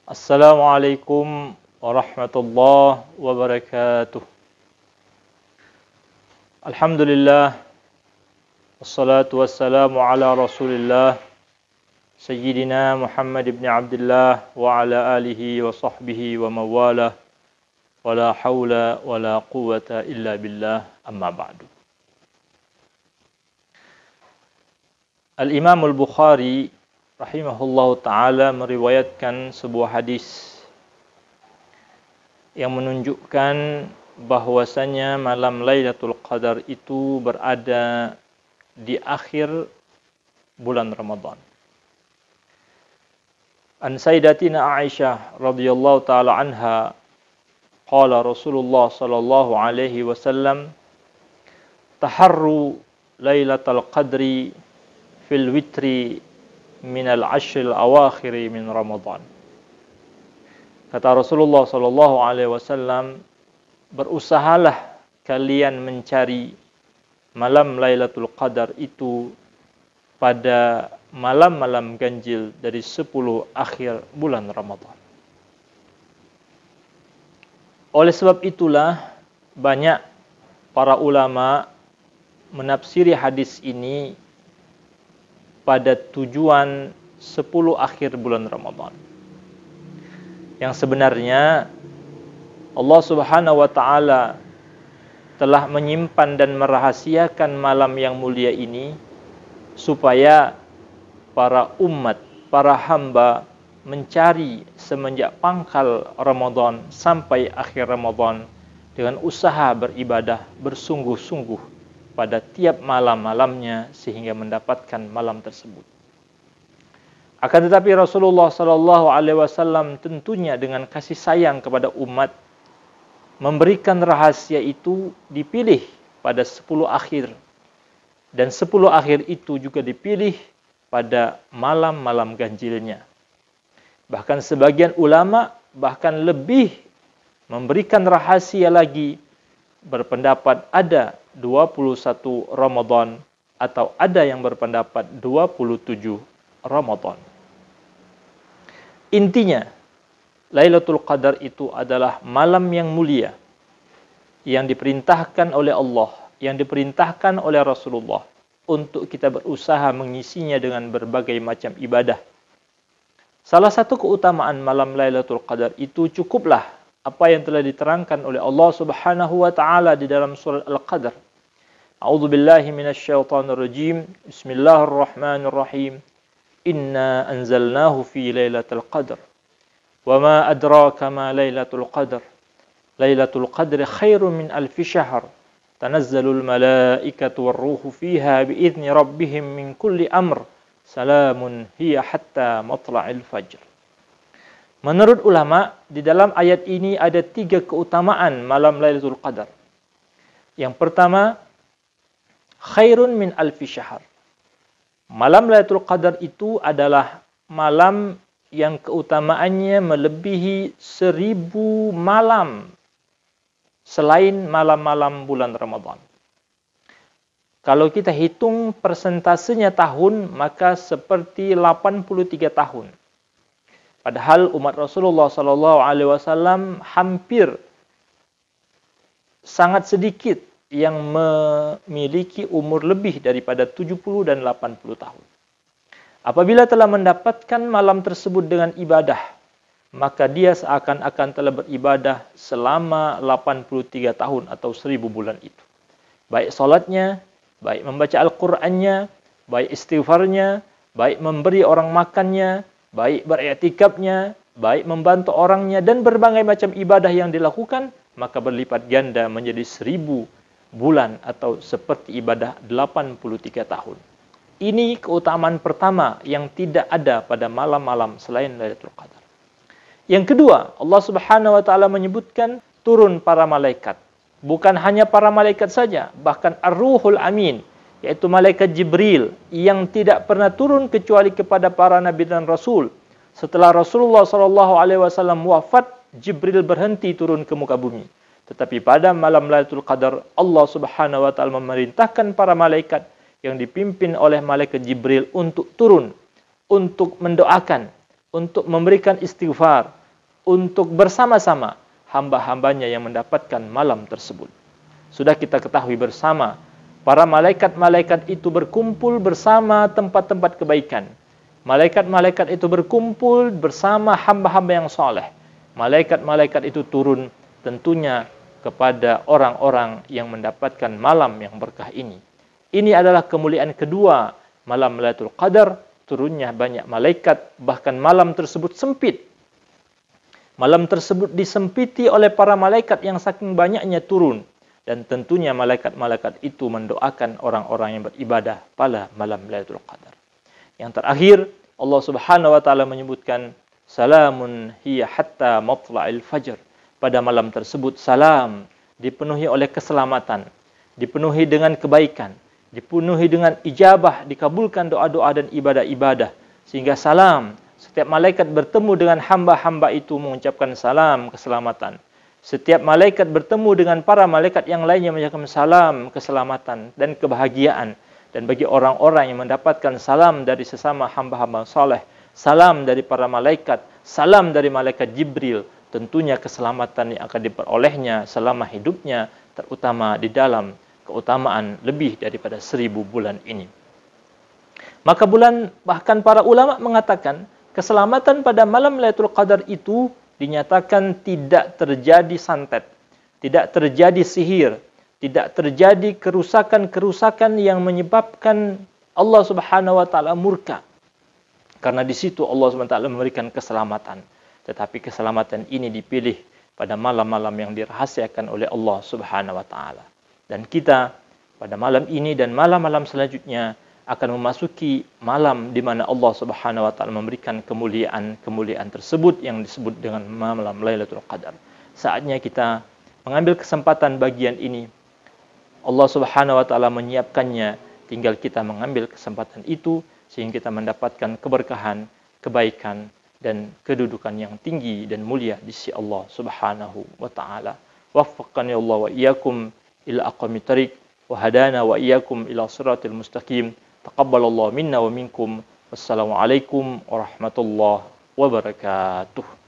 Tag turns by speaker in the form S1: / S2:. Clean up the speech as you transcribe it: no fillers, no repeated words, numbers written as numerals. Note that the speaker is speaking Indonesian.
S1: Assalamualaikum warahmatullahi wabarakatuh. Alhamdulillah, wassalatu wassalamu ala Rasulillah Sayyidina Muhammad ibn Abdullah wa ala alihi wa sahbihi wa mawalah, wa la hawla wa la quwwata illa billah, amma ba'du. Al-Imam Al-Bukhari rahimahullahu ta'ala meriwayatkan sebuah hadis yang menunjukkan bahwasanya malam Lailatul Qadar itu berada di akhir bulan Ramadan. An Sayyidatina Aisyah radhiyallahu ta'ala anha qala Rasulullah sallallahu alaihi wasallam taharru Lailatul Qadri fil witri minal ashril awakhiri min Ramadan. Kata Rasulullah sallallahu alaihi wasallam, berusahalah kalian mencari malam Lailatul Qadar itu pada malam-malam ganjil dari 10 akhir bulan Ramadan. Oleh sebab itulah banyak para ulama menafsiri hadis ini pada tujuan 10 akhir bulan Ramadan. Yang sebenarnya Allah Subhanahu wa taala telah menyimpan dan merahasiakan malam yang mulia ini supaya para umat, para hamba mencari semenjak pangkal Ramadan sampai akhir Ramadan dengan usaha beribadah bersungguh-sungguh pada tiap malam-malamnya sehingga mendapatkan malam tersebut. Akan tetapi Rasulullah sallallahu alaihi wasallam tentunya dengan kasih sayang kepada umat memberikan rahasia itu dipilih pada 10 akhir, dan 10 akhir itu juga dipilih pada malam-malam ganjilnya. Bahkan sebagian ulama bahkan lebih memberikan rahasia lagi, berpendapat ada 21 Ramadan atau ada yang berpendapat 27 Ramadan. Intinya, Lailatul Qadar itu adalah malam yang mulia yang diperintahkan oleh Allah, yang diperintahkan oleh Rasulullah untuk kita berusaha mengisinya dengan berbagai macam ibadah. Salah satu keutamaan malam Lailatul Qadar itu cukuplah apa yang telah diterangkan oleh Allah Subhanahu wa taala di dalam surah Al-Qadar. A'udzu billahi minasyaitonir rajim. Bismillahirrahmanirrahim. Inna anzalnahu fi lailatul qadr. Wa ma adraka ma lailatul qadr. Lailatul qadri khairun min alfi syahr. Tanazzalul malaikatu war-ruhu fiha bi'izni rabbihim min kulli amr. Salamun hiya hatta matla'il fajr. Menurut ulama, di dalam ayat ini ada 3 keutamaan malam Lailatul Qadar. Yang pertama, khairun min alfi syahr. Malam Lailatul Qadar itu adalah malam yang keutamaannya melebihi 1000 malam selain malam-malam bulan Ramadan. Kalau kita hitung persentasenya tahun, maka seperti 83 tahun. Padahal umat Rasulullah sallallahu alaihi wasallam hampir sangat sedikit yang memiliki umur lebih daripada 70 dan 80 tahun. Apabila telah mendapatkan malam tersebut dengan ibadah, maka dia seakan-akan telah beribadah selama 83 tahun atau 1000 bulan itu. Baik salatnya, baik membaca Al-Qur'annya, baik istighfarnya, baik memberi orang makannya, baik beriktikafnya, baik membantu orangnya, dan berbagai macam ibadah yang dilakukan, maka berlipat ganda menjadi 1000 bulan atau seperti ibadah 83 tahun. Ini keutamaan pertama yang tidak ada pada malam-malam selain Lailatul Qadar. Yang kedua, Allah Subhanahu wa taala menyebutkan turun para malaikat. Bukan hanya para malaikat saja, bahkan Ar-Ruhul Amin, yaitu malaikat Jibril yang tidak pernah turun kecuali kepada para nabi dan rasul. Setelah Rasulullah SAW wafat, Jibril berhenti turun ke muka bumi. Tetapi pada malam Lailatul Qadar, Allah Subhanahu wa taala memerintahkan para malaikat yang dipimpin oleh malaikat Jibril untuk turun, untuk mendoakan, untuk memberikan istighfar, untuk bersama-sama hamba-hambanya yang mendapatkan malam tersebut. Sudah kita ketahui bersama, para malaikat-malaikat itu berkumpul bersama tempat-tempat kebaikan. Malaikat-malaikat itu berkumpul bersama hamba-hamba yang soleh. Malaikat-malaikat itu turun tentunya kepada orang-orang yang mendapatkan malam yang berkah ini. Ini adalah kemuliaan kedua malam Lailatul Qadar, turunnya banyak malaikat, bahkan malam tersebut sempit. Malam tersebut disempiti oleh para malaikat yang saking banyaknya turun. Dan tentunya malaikat-malaikat itu mendoakan orang-orang yang beribadah pada malam Lailatul Qadar. Yang terakhir, Allah Subhanahu wa taala menyebutkan salamun hiya hatta matla'il fajr. Pada malam tersebut salam dipenuhi oleh keselamatan, dipenuhi dengan kebaikan, dipenuhi dengan ijabah, dikabulkan doa-doa dan ibadah-ibadah. Sehingga salam, setiap malaikat bertemu dengan hamba-hamba itu mengucapkan salam keselamatan. Setiap malaikat bertemu dengan para malaikat yang lainnya mengucapkan salam keselamatan dan kebahagiaan. Dan bagi orang-orang yang mendapatkan salam dari sesama hamba-hamba saleh, salam dari para malaikat, salam dari malaikat Jibril, tentunya keselamatan yang akan diperolehnya selama hidupnya, terutama di dalam keutamaan lebih daripada 1000 bulan ini. Maka bahkan para ulama mengatakan, keselamatan pada malam Lailatul Qadar itu dinyatakan tidak terjadi santet, tidak terjadi sihir, tidak terjadi kerusakan-kerusakan yang menyebabkan Allah Subhanahu wa taala murka. Karena di situ Allah Subhanahu wa taala memberikan keselamatan. Tetapi keselamatan ini dipilih pada malam-malam yang dirahasiakan oleh Allah Subhanahu wa taala. Dan kita pada malam ini dan malam-malam selanjutnya akan memasuki malam di mana Allah Subhanahu wa taala memberikan kemuliaan-kemuliaan tersebut yang disebut dengan malam Lailatul Qadar. Saatnya kita mengambil kesempatan bagian ini. Allah Subhanahu wa taala menyiapkannya, tinggal kita mengambil kesempatan itu sehingga kita mendapatkan keberkahan, kebaikan dan kedudukan yang tinggi dan mulia di sisi Allah Subhanahu wa taala. Waffaqani Allah wa iyyakum ila aqwamit thariq wa hadana wa iyyakum ila siratal mustaqim. Taqabbalallahu minna wa minkum. Wassalamualaikum warahmatullahi wabarakatuh.